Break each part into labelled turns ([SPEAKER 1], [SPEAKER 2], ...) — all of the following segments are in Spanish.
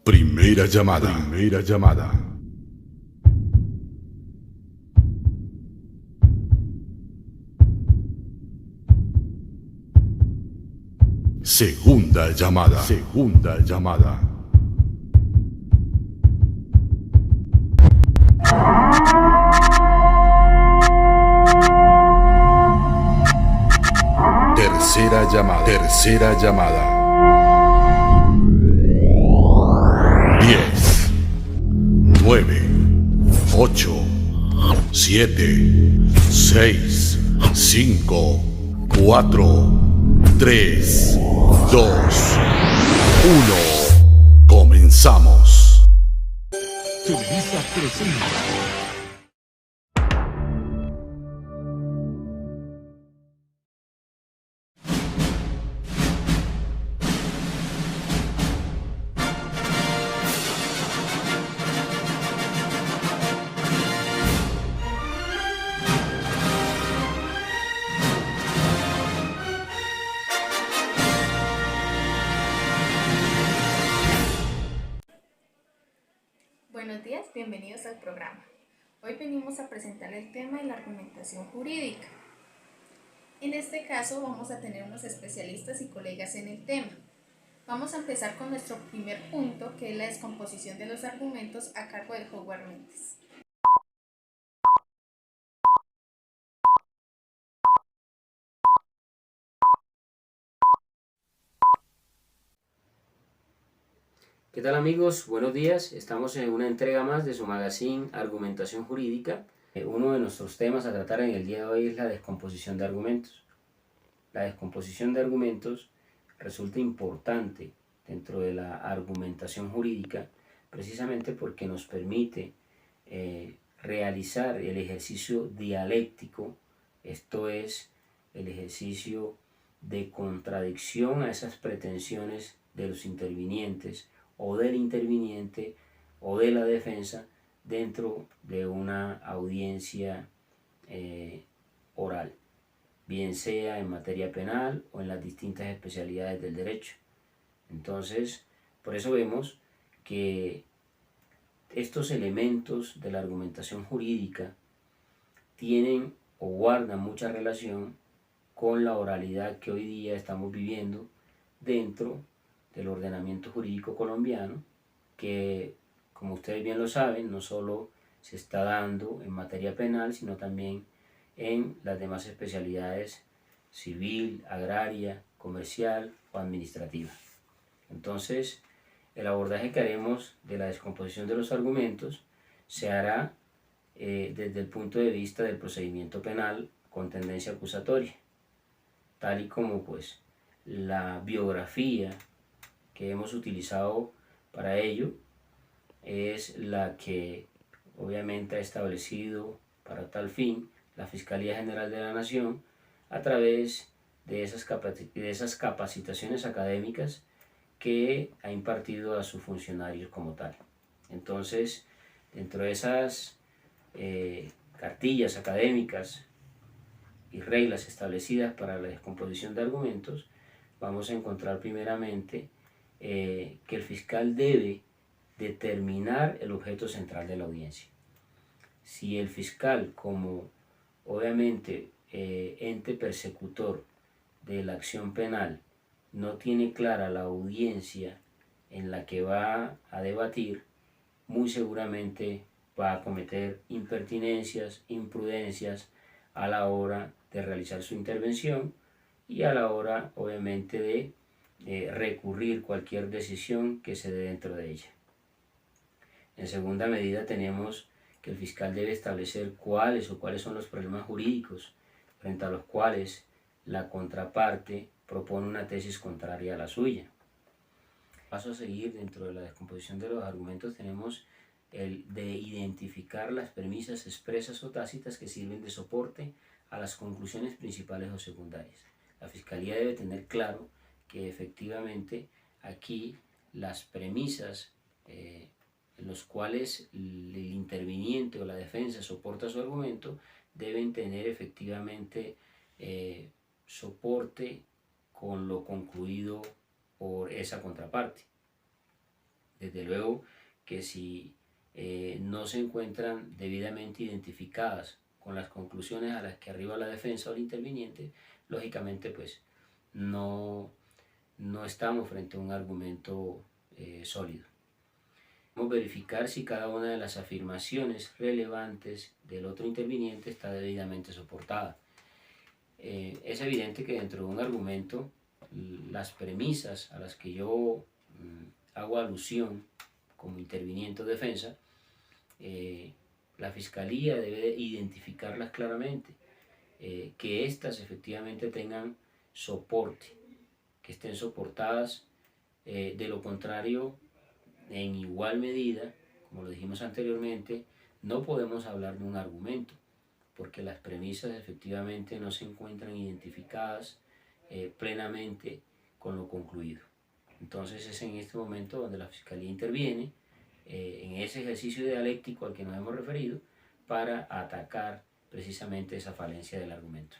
[SPEAKER 1] Primera llamada. Primera llamada. Segunda llamada. Segunda llamada. Tercera llamada. Tercera llamada. 10, 9, 8, 7, 6, 5, 4, 3, 2, 1. Comenzamos.
[SPEAKER 2] Televisa presenta.
[SPEAKER 3] Buenos días, bienvenidos al programa. Hoy venimos a presentar el tema de la argumentación jurídica. En este caso vamos a tener unos especialistas y colegas en el tema. Vamos a empezar con nuestro primer punto, que es la descomposición de los argumentos a cargo de Howard Mendes.
[SPEAKER 4] ¿Qué tal amigos? Buenos días. Estamos en una entrega más de su magazine Argumentación Jurídica. Uno de nuestros temas a tratar en el día de hoy es la descomposición de argumentos. La descomposición de argumentos resulta importante dentro de la argumentación jurídica precisamente porque nos permite realizar el ejercicio dialéctico, esto es, el ejercicio de contradicción a esas pretensiones de los intervinientes o del interviniente o de la defensa dentro de una audiencia oral, bien sea en materia penal o en las distintas especialidades del derecho. Entonces, por eso vemos que estos elementos de la argumentación jurídica tienen o guardan mucha relación con la oralidad que hoy día estamos viviendo dentro del ordenamiento jurídico colombiano, que, como ustedes bien lo saben, no solo se está dando en materia penal, sino también en las demás especialidades civil, agraria, comercial o administrativa. Entonces, el abordaje que haremos de la descomposición de los argumentos se hará desde el punto de vista del procedimiento penal con tendencia acusatoria, tal y como pues la biografía que hemos utilizado para ello es la que obviamente ha establecido para tal fin la Fiscalía General de la Nación a través de esas capacitaciones académicas que ha impartido a sus funcionarios como tal. Entonces, dentro de esas cartillas académicas y reglas establecidas para la descomposición de argumentos, vamos a encontrar primeramente que el fiscal debe determinar el objeto central de la audiencia. Si el fiscal, como obviamente ente persecutor de la acción penal, no tiene clara la audiencia en la que va a debatir, muy seguramente va a cometer impertinencias, imprudencias a la hora de realizar su intervención y a la hora obviamente de recurrir cualquier decisión que se dé dentro de ella. En segunda medida tenemos que el fiscal debe establecer cuáles son los problemas jurídicos frente a los cuales la contraparte propone una tesis contraria a la suya. Paso a seguir dentro de la descomposición de los argumentos tenemos el de identificar las premisas expresas o tácitas que sirven de soporte a las conclusiones principales o secundarias. La Fiscalía debe tener claro que efectivamente aquí las premisas en los cuales el interviniente o la defensa soporta su argumento deben tener efectivamente soporte con lo concluido por esa contraparte. Desde luego que si no se encuentran debidamente identificadas con las conclusiones a las que arriba la defensa o el interviniente, lógicamente pues no estamos frente a un argumento sólido. Vamos a verificar si cada una de las afirmaciones relevantes del otro interviniente está debidamente soportada. Es evidente que dentro de un argumento las premisas a las que yo hago alusión como interviniente o defensa, la Fiscalía debe identificarlas claramente, que éstas efectivamente tengan soporte, que estén soportadas, de lo contrario, en igual medida, como lo dijimos anteriormente, no podemos hablar de un argumento, porque las premisas efectivamente no se encuentran identificadas plenamente con lo concluido. Entonces es en este momento donde la Fiscalía interviene en ese ejercicio dialéctico al que nos hemos referido para atacar precisamente esa falencia del argumento.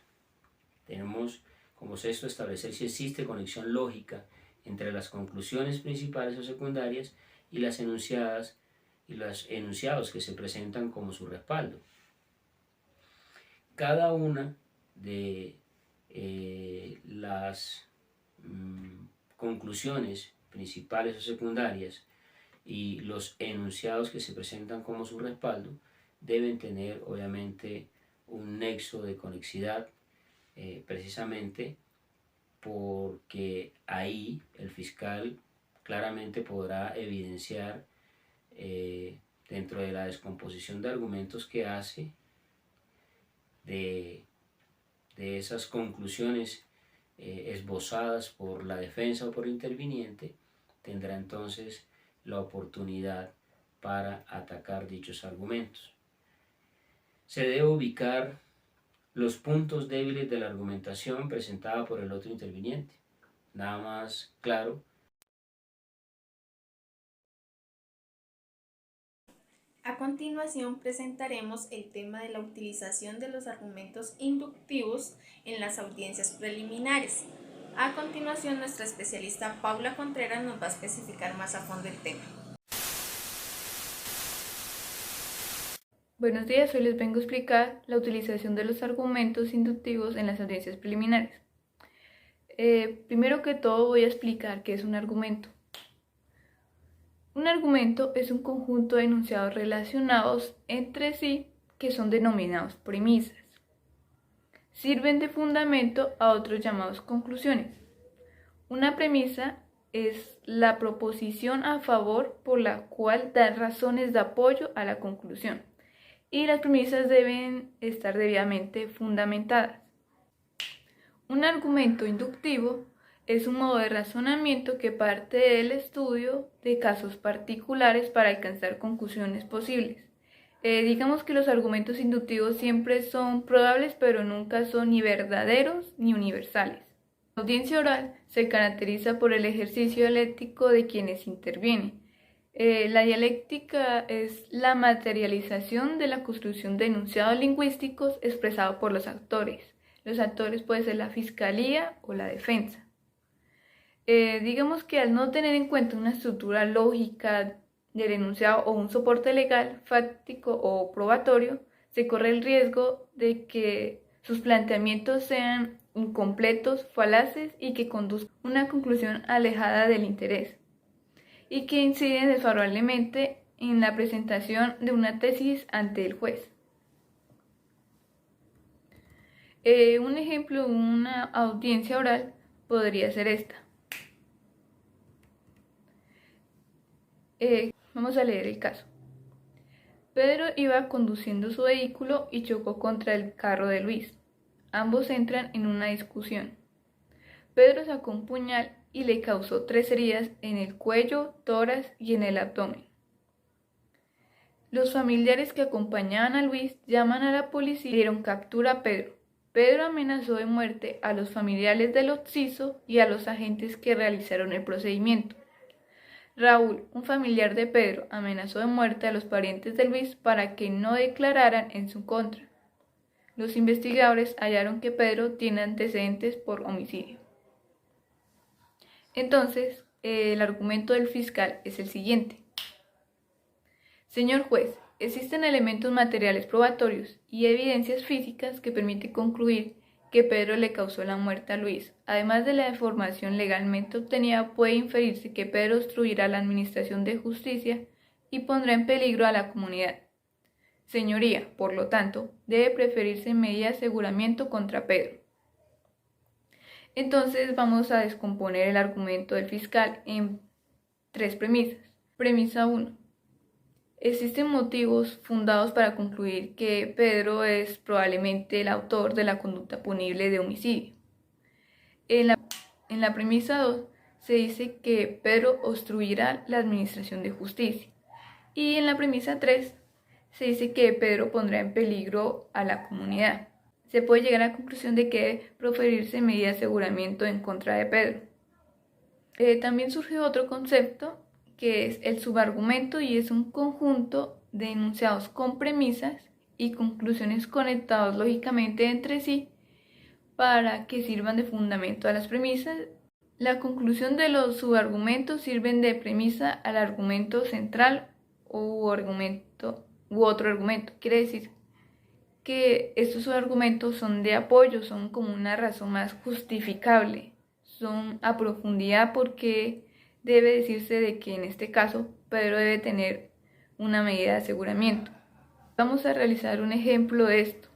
[SPEAKER 4] Tenemos como sexto establecer si existe conexión lógica entre las conclusiones principales o secundarias y las enunciadas y los enunciados que se presentan como su respaldo. Cada una de las conclusiones principales o secundarias y los enunciados que se presentan como su respaldo deben tener obviamente un nexo de conexidad, precisamente porque ahí el fiscal claramente podrá evidenciar dentro de la descomposición de argumentos que hace de esas conclusiones esbozadas por la defensa o por el interviniente, tendrá entonces la oportunidad para atacar dichos argumentos. Se debe ubicar los puntos débiles de la argumentación presentada por el otro interviniente. Nada más claro.
[SPEAKER 3] A continuación presentaremos el tema de la utilización de los argumentos inductivos en las audiencias preliminares. A continuación, nuestra especialista Paula Contreras nos va a especificar más a fondo el tema.
[SPEAKER 5] Buenos días, hoy les vengo a explicar la utilización de los argumentos inductivos en las audiencias preliminares. Primero que todo voy a explicar qué es un argumento. Un argumento es un conjunto de enunciados relacionados entre sí que son denominados premisas. Sirven de fundamento a otros llamados conclusiones. Una premisa es la proposición a favor por la cual da razones de apoyo a la conclusión, y las premisas deben estar debidamente fundamentadas. Un argumento inductivo es un modo de razonamiento que parte del estudio de casos particulares para alcanzar conclusiones posibles. Digamos que los argumentos inductivos siempre son probables, pero nunca son ni verdaderos ni universales. La audiencia oral se caracteriza por el ejercicio dialéctico de quienes intervienen. La dialéctica es la materialización de la construcción de enunciados lingüísticos expresados por los actores. Los actores pueden ser la fiscalía o la defensa. Digamos que al no tener en cuenta una estructura lógica del enunciado o un soporte legal, fáctico o probatorio, se corre el riesgo de que sus planteamientos sean incompletos, falaces y que conduzcan a una conclusión alejada del interés, y que inciden desfavorablemente en la presentación de una tesis ante el juez. Un ejemplo de una audiencia oral podría ser esta. Vamos a leer el caso. Pedro iba conduciendo su vehículo y chocó contra el carro de Luis. Ambos entran en una discusión. Pedro sacó un puñal y le causó 3 heridas en el cuello, tórax y en el abdomen. Los familiares que acompañaban a Luis llaman a la policía y dieron captura a Pedro. Pedro amenazó de muerte a los familiares del occiso y a los agentes que realizaron el procedimiento. Raúl, un familiar de Pedro, amenazó de muerte a los parientes de Luis para que no declararan en su contra. Los investigadores hallaron que Pedro tiene antecedentes por homicidio. Entonces, el argumento del fiscal es el siguiente. Señor juez, existen elementos materiales probatorios y evidencias físicas que permiten concluir que Pedro le causó la muerte a Luis. Además de la información legalmente obtenida, puede inferirse que Pedro obstruirá la administración de justicia y pondrá en peligro a la comunidad. Señoría, por lo tanto, debe preferirse medida de aseguramiento contra Pedro. Entonces vamos a descomponer el argumento del fiscal en 3 premisas. Premisa 1. Existen motivos fundados para concluir que Pedro es probablemente el autor de la conducta punible de homicidio. En la premisa 2 se dice que Pedro obstruirá la administración de justicia. Y en la premisa 3 se dice que Pedro pondrá en peligro a la comunidad. Se puede llegar a la conclusión de que debe proferirse medida de aseguramiento en contra de Pedro. También surge otro concepto que es el subargumento, y es un conjunto de enunciados con premisas y conclusiones conectados lógicamente entre sí para que sirvan de fundamento a las premisas. La conclusión de los subargumentos sirven de premisa al argumento central u otro argumento. Quiere decir que estos subargumentos son de apoyo, son como una razón más justificable, son a profundidad porque debe decirse de que en este caso Pedro debe tener una medida de aseguramiento. Vamos a realizar un ejemplo de esto.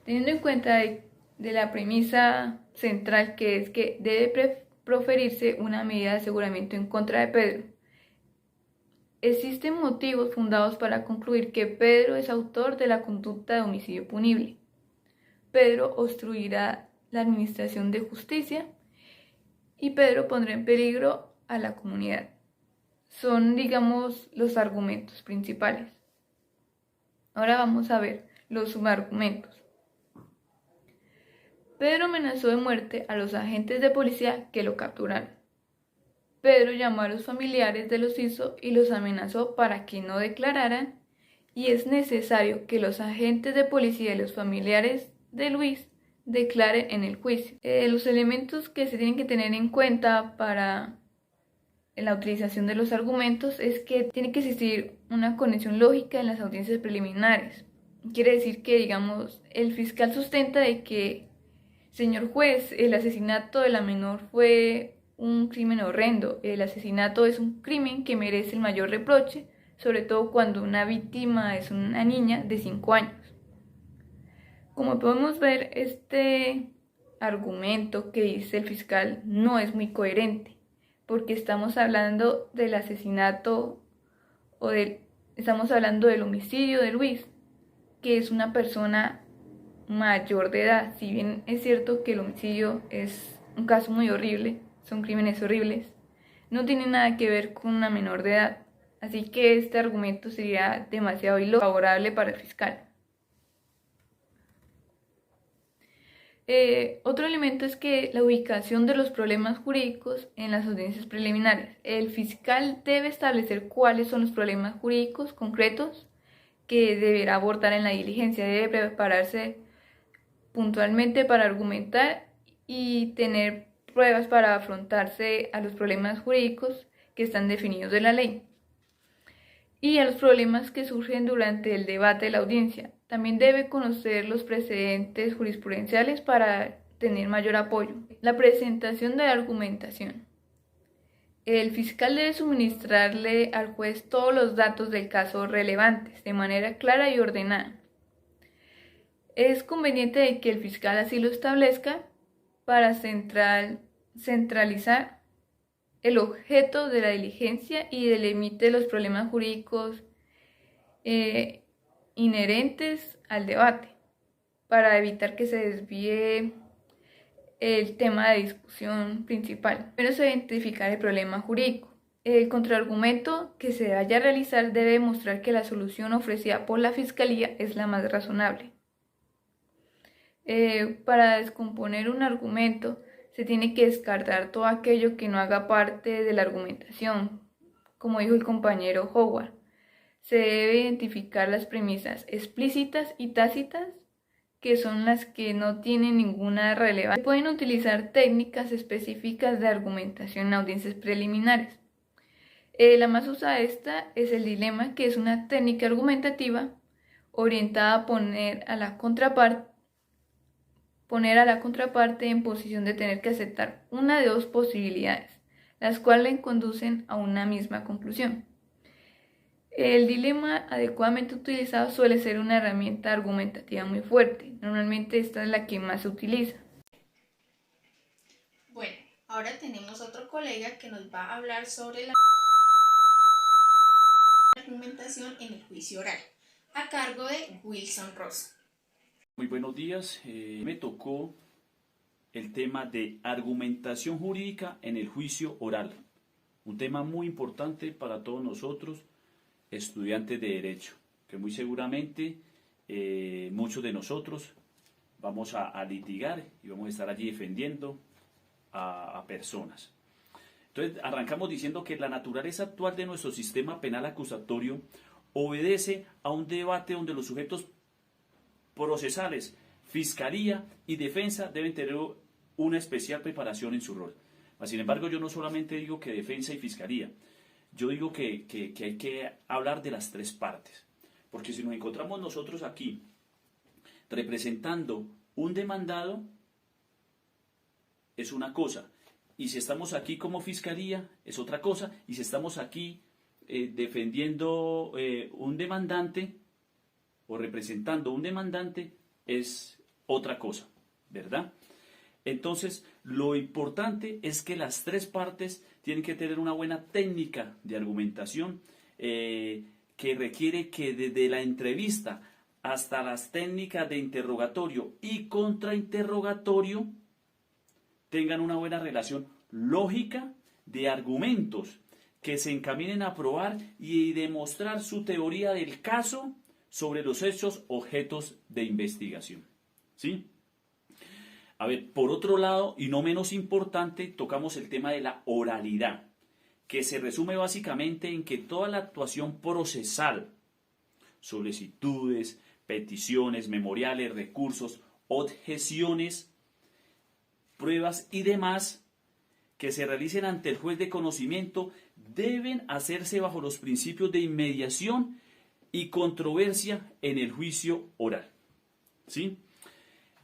[SPEAKER 5] Teniendo en cuenta de la premisa central, que es que debe proferirse una medida de aseguramiento en contra de Pedro, existen motivos fundados para concluir que Pedro es autor de la conducta de homicidio punible. Pedro obstruirá la administración de justicia y Pedro pondrá en peligro a la comunidad. Son, digamos, los argumentos principales. Ahora vamos a ver los subargumentos. Pedro amenazó de muerte a los agentes de policía que lo capturaron. Pedro llamó a los familiares de los hizo y los amenazó para que no declararan, y es necesario que los agentes de policía y los familiares de Luis declaren en el juicio. Los elementos que se tienen que tener en cuenta para la utilización de los argumentos es que tiene que existir una conexión lógica en las audiencias preliminares. Quiere decir que, digamos, el fiscal sustenta de que, señor juez, el asesinato de la menor fue un crimen horrendo. El asesinato es un crimen que merece el mayor reproche, sobre todo cuando una víctima es una niña de 5 años. Como podemos ver, este argumento que dice el fiscal no es muy coherente, porque estamos hablando del asesinato estamos hablando del homicidio de Luis, que es una persona mayor de edad. Si bien es cierto que el homicidio es un caso muy horrible, son crímenes horribles, no tiene nada que ver con una menor de edad, así que este argumento sería demasiado favorable para el fiscal. Otro elemento es que la ubicación de los problemas jurídicos en las audiencias preliminares. El fiscal debe establecer cuáles son los problemas jurídicos concretos que deberá abordar en la diligencia. Debe prepararse puntualmente para argumentar y tener pruebas para afrontarse a los problemas jurídicos que están definidos en la ley y a los problemas que surgen durante el debate de la audiencia. También debe conocer los precedentes jurisprudenciales para tener mayor apoyo. La presentación de la argumentación. El fiscal debe suministrarle al juez todos los datos del caso relevantes de manera clara y ordenada. Es conveniente de que el fiscal así lo establezca para centralizar el objeto de la diligencia y delimite los problemas jurídicos inherentes al debate, para evitar que se desvíe el tema de discusión principal. Primero se debe identificar el problema jurídico. El contraargumento que se vaya a realizar debe demostrar que la solución ofrecida por la Fiscalía es la más razonable. Para descomponer un argumento se tiene que descartar todo aquello que no haga parte de la argumentación, como dijo el compañero Howard. Se debe identificar las premisas explícitas y tácitas que son las que no tienen ninguna relevancia. Pueden utilizar técnicas específicas de argumentación en audiencias preliminares. La más usada esta es el dilema, que es una técnica argumentativa orientada a poner a la contraparte en posición de tener que aceptar una de dos posibilidades, las cuales conducen a una misma conclusión. El dilema adecuadamente utilizado suele ser una herramienta argumentativa muy fuerte. Normalmente esta es la que más se utiliza.
[SPEAKER 3] Bueno, ahora tenemos otro colega que nos va a hablar sobre la argumentación en el juicio oral, a cargo de Wilson Rosa.
[SPEAKER 6] Muy buenos días. Me tocó el tema de argumentación jurídica en el juicio oral. Un tema muy importante para todos nosotros, estudiantes de Derecho, que muy seguramente muchos de nosotros vamos a litigar y vamos a estar allí defendiendo a personas. Entonces, arrancamos diciendo que la naturaleza actual de nuestro sistema penal acusatorio obedece a un debate donde los sujetos procesales, fiscalía y defensa deben tener una especial preparación en su rol. Sin embargo, yo no solamente digo que defensa y fiscalía, yo digo que hay que hablar de las tres partes, porque si nos encontramos nosotros aquí representando un demandado, es una cosa, y si estamos aquí como fiscalía, es otra cosa, y si estamos aquí defendiendo un demandante o representando un demandante, es otra cosa, ¿verdad? Entonces, lo importante es que las tres partes tienen que tener una buena técnica de argumentación que requiere que desde la entrevista hasta las técnicas de interrogatorio y contrainterrogatorio tengan una buena relación lógica de argumentos que se encaminen a probar y demostrar su teoría del caso sobre los hechos objetos de investigación. ¿Sí? A ver, por otro lado, y no menos importante, tocamos el tema de la oralidad, que se resume básicamente en que toda la actuación procesal, solicitudes, peticiones, memoriales, recursos, objeciones, pruebas y demás que se realicen ante el juez de conocimiento deben hacerse bajo los principios de inmediación y controversia en el juicio oral. ¿Sí?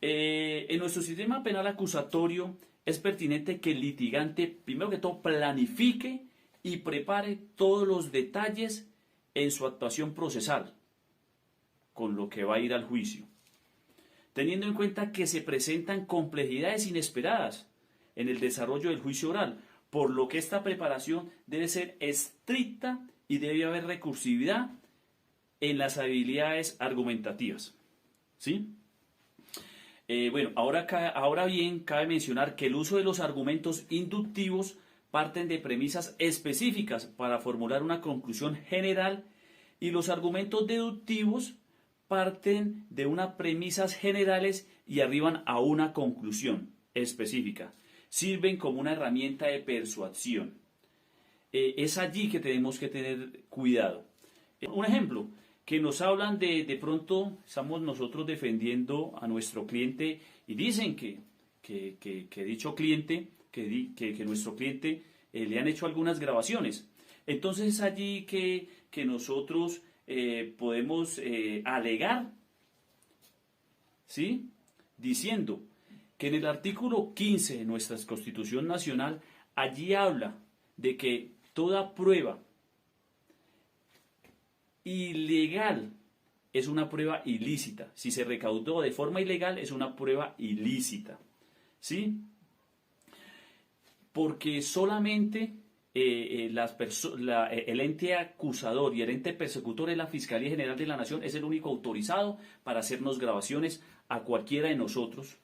[SPEAKER 6] En nuestro sistema penal acusatorio es pertinente que el litigante, primero que todo, planifique y prepare todos los detalles en su actuación procesal, con lo que va a ir al juicio, teniendo en cuenta que se presentan complejidades inesperadas en el desarrollo del juicio oral, por lo que esta preparación debe ser estricta y debe haber recursividad en las habilidades argumentativas. ¿Sí? Bueno, ahora bien, cabe mencionar que el uso de los argumentos inductivos parten de premisas específicas para formular una conclusión general y los argumentos deductivos parten de unas premisas generales y arriban a una conclusión específica. Sirven como una herramienta de persuasión. Es allí que tenemos que tener cuidado. Un ejemplo, que nos hablan de pronto, estamos nosotros defendiendo a nuestro cliente y dicen que dicho cliente, que nuestro cliente le han hecho algunas grabaciones. Entonces es allí que nosotros podemos alegar, ¿sí? Diciendo que en el artículo 15 de nuestra Constitución Nacional, allí habla de que toda prueba ilegal es una prueba ilícita. Si se recaudó de forma ilegal, es una prueba ilícita. ¿Sí? Porque solamente el ente acusador y el ente persecutor de la Fiscalía General de la Nación es el único autorizado para hacernos grabaciones a cualquiera de nosotros.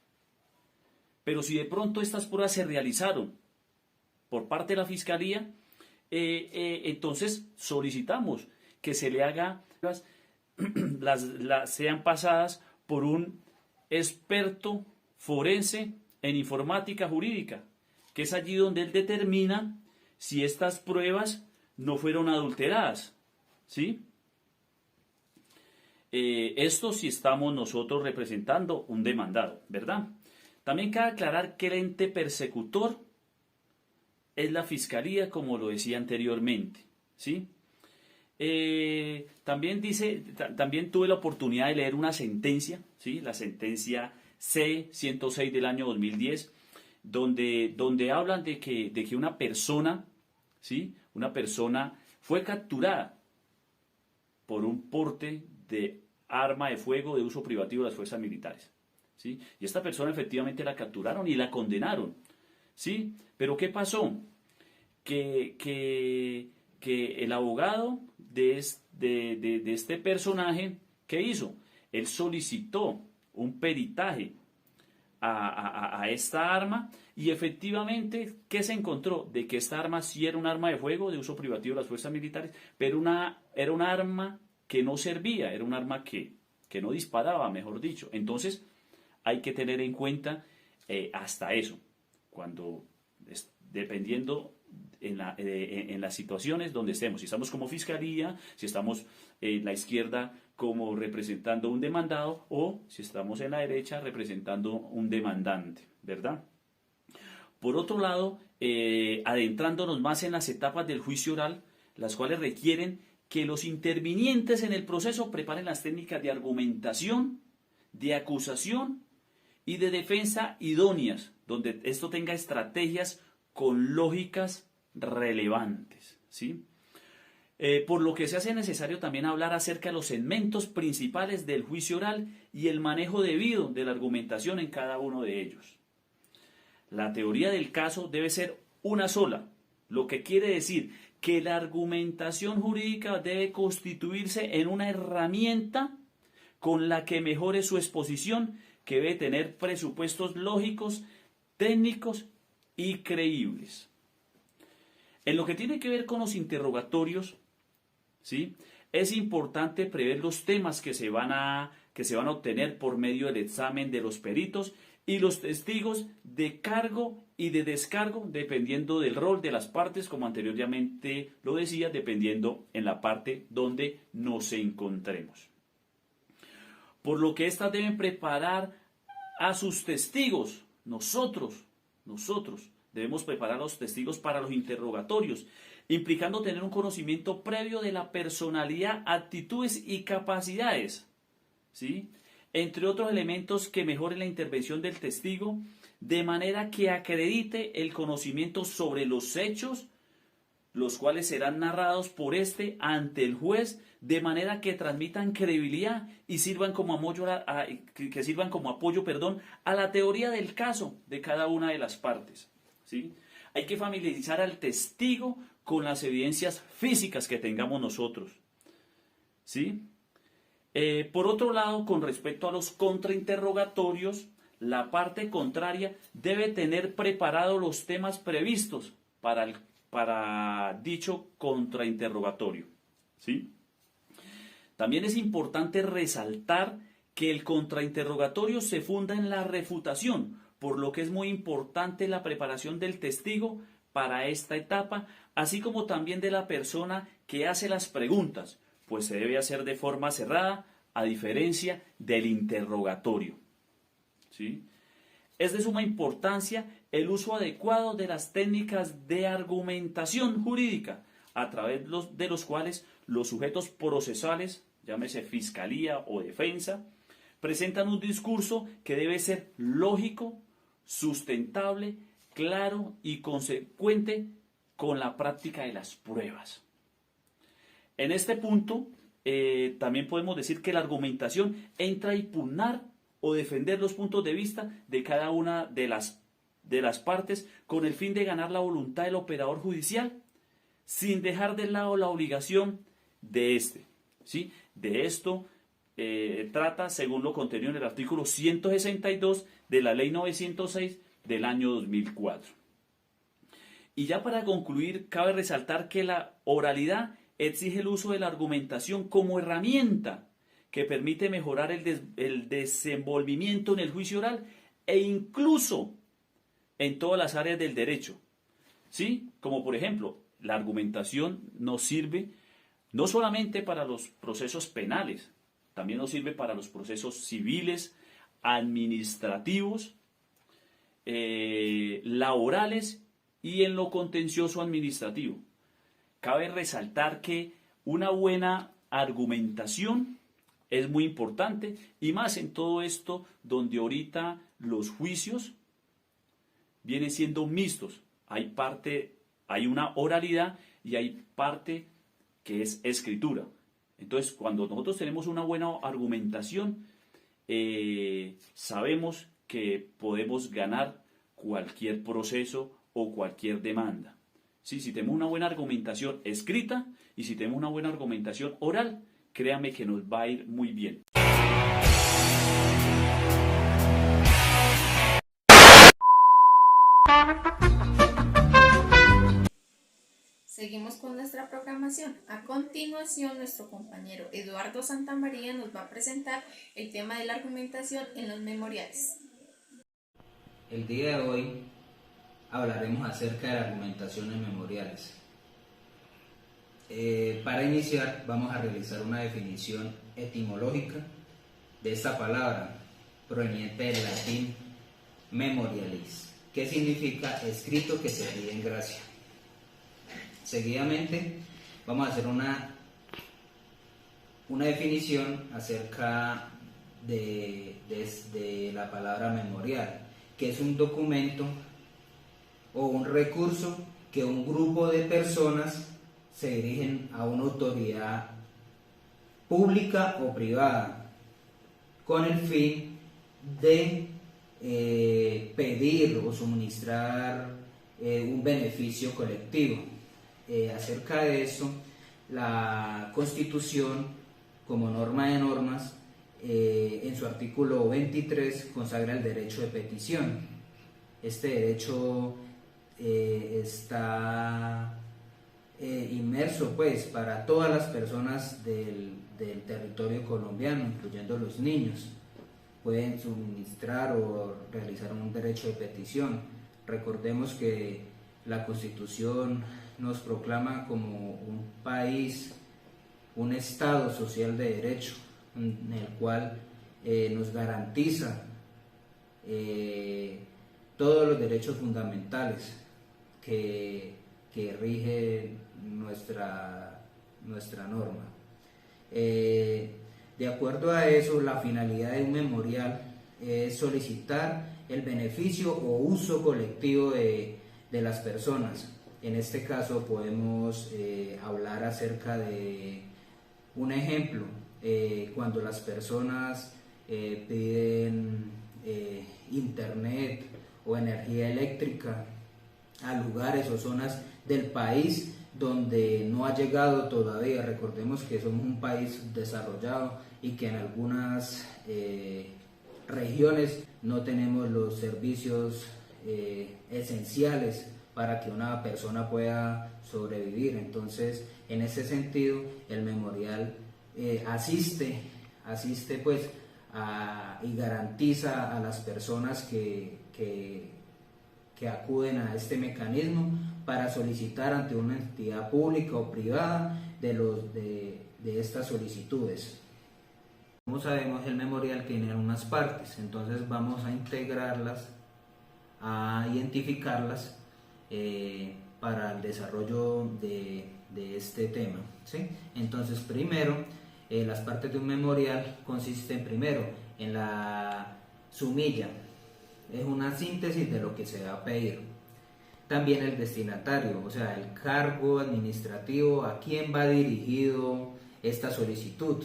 [SPEAKER 6] Pero si de pronto estas pruebas se realizaron por parte de la Fiscalía, entonces solicitamos que se le haga, sean pasadas por un experto forense en informática jurídica, que es allí donde él determina si estas pruebas no fueron adulteradas, ¿sí? Esto si estamos nosotros representando un demandado, ¿verdad? También cabe aclarar que el ente persecutor es la fiscalía, como lo decía anteriormente, ¿sí? También tuve la oportunidad de leer una sentencia, ¿sí? La sentencia C-106 del año 2010, donde hablan de que una persona, ¿sí? Una persona fue capturada por un porte de arma de fuego de uso privativo de las fuerzas militares, ¿sí? Y esta persona efectivamente la capturaron y la condenaron, ¿sí? Pero ¿qué pasó? Que el abogado de este personaje, ¿qué hizo? Él solicitó un peritaje a esta arma y efectivamente, ¿qué se encontró? De que esta arma sí era un arma de fuego de uso privativo de las fuerzas militares, pero era una arma que no servía, era un arma que no disparaba, mejor dicho. Entonces, hay que tener en cuenta hasta eso, dependiendo en las situaciones donde estemos, si estamos como fiscalía, si estamos en la izquierda como representando un demandado o si estamos en la derecha representando un demandante, ¿verdad? Por otro lado, adentrándonos más en las etapas del juicio oral, las cuales requieren que los intervinientes en el proceso preparen las técnicas de argumentación, de acusación y de defensa idóneas, donde esto tenga estrategias con lógicas relevantes, ¿sí? Por lo que se hace necesario también hablar acerca de los segmentos principales del juicio oral y el manejo debido de la argumentación en cada uno de ellos. La teoría del caso debe ser una sola, lo que quiere decir que la argumentación jurídica debe constituirse en una herramienta con la que mejore su exposición, que debe tener presupuestos lógicos, técnicos y creíbles. En lo que tiene que ver con los interrogatorios, ¿sí? Es importante prever los temas que se van a obtener por medio del examen de los peritos y los testigos de cargo y de descargo, dependiendo del rol de las partes, como anteriormente lo decía, dependiendo en la parte donde nos encontremos. Por lo que éstas deben preparar a sus testigos. Nosotros debemos preparar a los testigos para los interrogatorios, implicando tener un conocimiento previo de la personalidad, actitudes y capacidades, ¿sí? Entre otros elementos que mejoren la intervención del testigo, de manera que acredite el conocimiento sobre los hechos, los cuales serán narrados por éste ante el juez, de manera que transmitan credibilidad y sirvan como apoyo a la teoría del caso de cada una de las partes, ¿sí? Hay que familiarizar al testigo con las evidencias físicas que tengamos nosotros, ¿sí? Por otro lado, con respecto a los contrainterrogatorios, la parte contraria debe tener preparados los temas previstos para dicho contrainterrogatorio, ¿sí? También es importante resaltar que el contrainterrogatorio se funda en la refutación, por lo que es muy importante la preparación del testigo para esta etapa, así como también de la persona que hace las preguntas, pues se debe hacer de forma cerrada, a diferencia del interrogatorio, ¿sí? Es de suma importancia el uso adecuado de las técnicas de argumentación jurídica, a través de los cuales los sujetos procesales, llámese fiscalía o defensa, presentan un discurso que debe ser lógico, sustentable, claro y consecuente con la práctica de las pruebas. En este punto, también podemos decir que la argumentación entra a impugnar o defender los puntos de vista de cada una de las partes con el fin de ganar la voluntad del operador judicial, sin dejar de lado la obligación de éste, ¿sí? De esto trata, según lo contenido en el artículo 162 de la Ley 906 del año 2004. Y ya para concluir, cabe resaltar que la oralidad exige el uso de la argumentación como herramienta que permite mejorar el desenvolvimiento en el juicio oral e incluso en todas las áreas del derecho, ¿sí? Como por ejemplo, la argumentación nos sirve no solamente para los procesos penales, también nos sirve para los procesos civiles, administrativos, laborales y en lo contencioso administrativo. Cabe resaltar que una buena argumentación es muy importante, y más en todo esto donde ahorita los juicios vienen siendo mixtos. Hay una oralidad y hay parte que es escritura. Entonces, cuando nosotros tenemos una buena argumentación, sabemos que podemos ganar cualquier proceso o cualquier demanda. Sí, si tenemos una buena argumentación escrita y si tenemos una buena argumentación oral, créame que nos va a ir muy bien.
[SPEAKER 3] Seguimos con nuestra programación. A continuación, nuestro compañero Eduardo Santamaría nos va a presentar el tema de la argumentación en los memoriales.
[SPEAKER 7] El día de hoy hablaremos acerca de la argumentación en memoriales. Para iniciar, vamos a realizar una definición etimológica de esta palabra, proveniente del latín memorialis, que significa escrito que se pide en gracia. Seguidamente vamos a hacer una definición acerca de la palabra memorial, que es un documento o un recurso que un grupo de personas se dirigen a una autoridad pública o privada con el fin de pedir o suministrar un beneficio colectivo. Acerca de esto, la Constitución, como norma de normas, en su artículo 23 consagra el derecho de petición. Este derecho está inmerso pues para todas las personas del territorio colombiano, incluyendo los niños. Pueden suministrar o realizar un derecho de petición. Recordemos que la Constitución nos proclama como un país, un Estado social de derecho, en el cual nos garantiza todos los derechos fundamentales que rige nuestra norma. De acuerdo a eso, la finalidad de un memorial es solicitar el beneficio o uso colectivo de las personas. En este caso podemos hablar acerca de un ejemplo, cuando las personas piden internet o energía eléctrica a lugares o zonas del país donde no ha llegado todavía. Recordemos que somos un país desarrollado y que en algunas regiones no tenemos los servicios esenciales para que una persona pueda sobrevivir. Entonces, en ese sentido, el memorial asiste pues y garantiza a las personas que acuden a este mecanismo para solicitar ante una entidad pública o privada de estas solicitudes. Como sabemos, el memorial tiene unas partes, entonces vamos a integrarlas, a identificarlas para el desarrollo de este tema, ¿sí? Entonces, primero, las partes de un memorial consisten primero en la sumilla, es una síntesis de lo que se va a pedir. También el destinatario, o sea, el cargo administrativo, a quién va dirigido esta solicitud,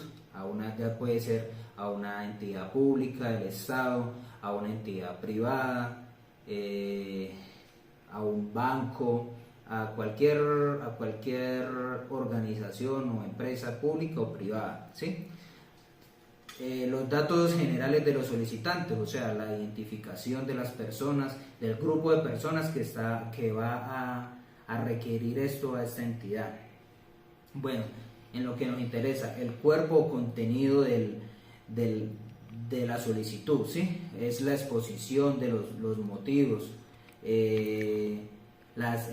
[SPEAKER 7] ya puede ser a una entidad pública del Estado, a una entidad privada, a un banco, a cualquier organización o empresa pública o privada, ¿sí? Los datos generales de los solicitantes, o sea, la identificación de las personas, del grupo de personas que va a requerir esto a esta entidad. Bueno, en lo que nos interesa, el cuerpo o contenido de la solicitud, ¿sí? Es la exposición de los motivos,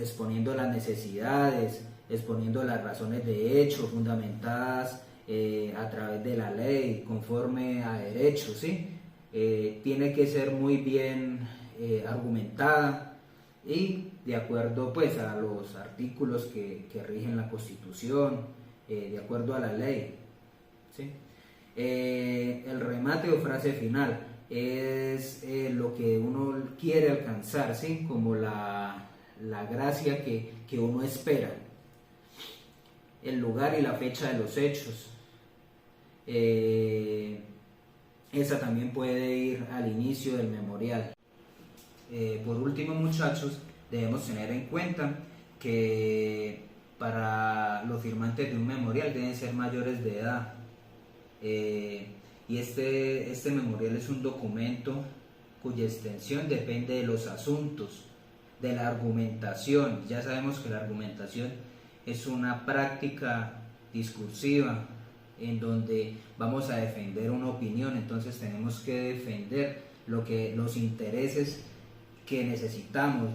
[SPEAKER 7] exponiendo las necesidades, exponiendo las razones de hecho fundamentadas a través de la ley, conforme a derecho, ¿sí? Tiene que ser muy bien argumentada y de acuerdo pues a los artículos que rigen la Constitución, de acuerdo a la ley, ¿sí? El remate o frase final es lo que uno quiere alcanzar, ¿sí? Como la gracia que uno espera. El lugar y la fecha de los hechos. Esa también puede ir al inicio del memorial. Por último, muchachos, debemos tener en cuenta que para los firmantes de un memorial deben ser mayores de edad. Y este memorial es un documento cuya extensión depende de los asuntos, de la argumentación. Ya sabemos que la argumentación es una práctica discursiva en donde vamos a defender una opinión, entonces tenemos que defender los intereses que necesitamos,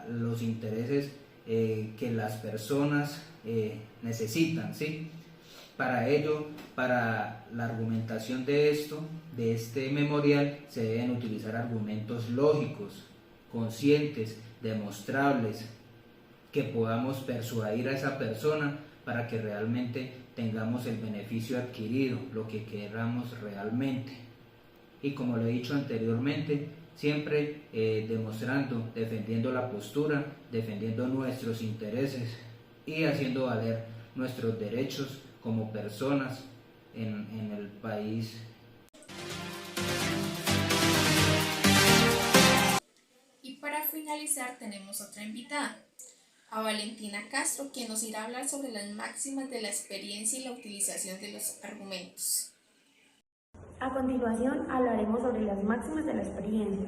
[SPEAKER 7] los intereses que las personas necesitan, ¿sí? Para ello, para la argumentación de este memorial, se deben utilizar argumentos lógicos, conscientes, demostrables, que podamos persuadir a esa persona para que realmente tengamos el beneficio adquirido, lo que queramos realmente. Y como lo he dicho anteriormente, siempre demostrando, defendiendo la postura, defendiendo nuestros intereses y haciendo valer nuestros derechos como personas en el país.
[SPEAKER 3] Y para finalizar tenemos otra invitada, a Valentina Castro, quien nos irá a hablar sobre las máximas de la experiencia y la utilización de los argumentos.
[SPEAKER 8] A continuación hablaremos sobre las máximas de la experiencia.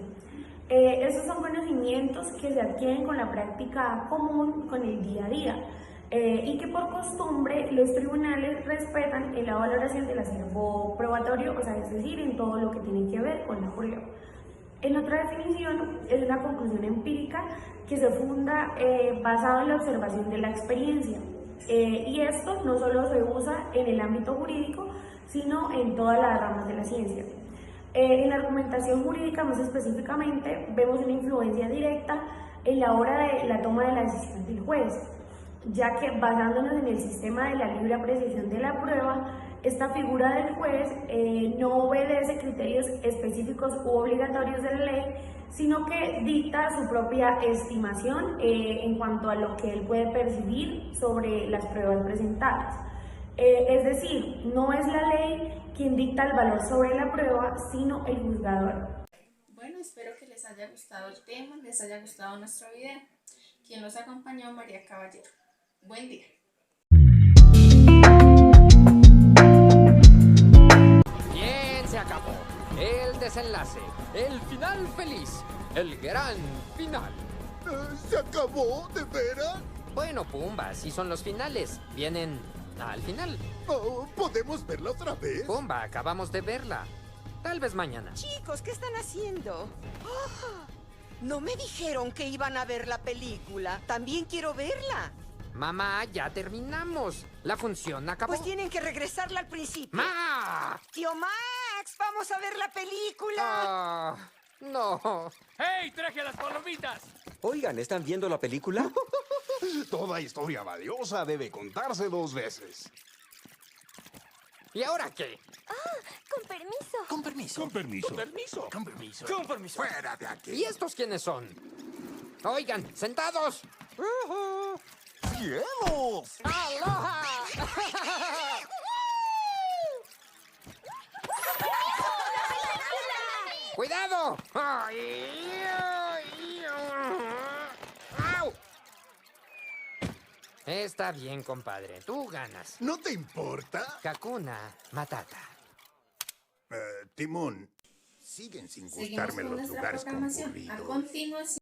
[SPEAKER 8] Estos son conocimientos que se adquieren con la práctica común, con el día a día, y que por costumbre los tribunales respetan en la valoración del acervo probatorio, o sea, es decir, en todo lo que tiene que ver con la prueba. En otra definición, es una conclusión empírica que se funda basado en la observación de la experiencia. Y esto no solo se usa en el ámbito jurídico, sino en todas las ramas de la ciencia. En la argumentación jurídica, más específicamente, vemos una influencia directa en la hora de la toma de la decisión del juez, ya que basándonos en el sistema de la libre apreciación de la prueba, esta figura del juez no obedece criterios específicos u obligatorios de la ley, sino que dicta su propia estimación en cuanto a lo que él puede percibir sobre las pruebas presentadas. Es decir, no es la ley quien dicta el valor sobre la prueba, sino el juzgador.
[SPEAKER 3] Bueno, espero que les haya gustado el tema, les haya gustado nuestro video. Quien los acompañó, María Caballero. Buen día.
[SPEAKER 9] Bien, se acabó. El desenlace, el final feliz, el gran final.
[SPEAKER 1] ¿Se acabó? ¿De veras?
[SPEAKER 9] Bueno, Pumba, si son los finales, vienen al final.
[SPEAKER 1] Oh, ¿podemos verla otra vez?
[SPEAKER 9] Pumba, acabamos de verla. Tal vez mañana.
[SPEAKER 10] Chicos, ¿qué están haciendo? ¡Ah! No me dijeron que iban a ver la película. También quiero verla.
[SPEAKER 9] Mamá, ya terminamos. La función acabó.
[SPEAKER 10] Pues tienen que regresarla al principio.
[SPEAKER 9] ¡Ma!
[SPEAKER 10] ¡Tío Max! ¡Vamos a ver la película!
[SPEAKER 9] Ah, no.
[SPEAKER 2] ¡Hey, traje las palomitas!
[SPEAKER 11] Oigan, ¿están viendo la película?
[SPEAKER 12] Toda historia valiosa debe contarse 2 veces.
[SPEAKER 9] ¿Y ahora qué?
[SPEAKER 13] Con permiso.
[SPEAKER 12] Con permiso.
[SPEAKER 2] Con permiso.
[SPEAKER 12] Con permiso.
[SPEAKER 2] Con permiso.
[SPEAKER 12] Con permiso. Fuera de aquí.
[SPEAKER 9] ¿Y estos quiénes son? Oigan, sentados.
[SPEAKER 12] ¡Cielos!
[SPEAKER 9] ¡Aloha! ¡Cuidado! ¡Ay! ¡Au! Está bien, compadre. Tú ganas.
[SPEAKER 12] ¿No te importa?
[SPEAKER 9] Hakuna Matata.
[SPEAKER 12] Timón, siguen sin
[SPEAKER 3] Seguimos
[SPEAKER 12] gustarme
[SPEAKER 3] con
[SPEAKER 12] los
[SPEAKER 3] nuestra
[SPEAKER 12] lugares
[SPEAKER 3] programación. A
[SPEAKER 12] concurridos.
[SPEAKER 3] continuación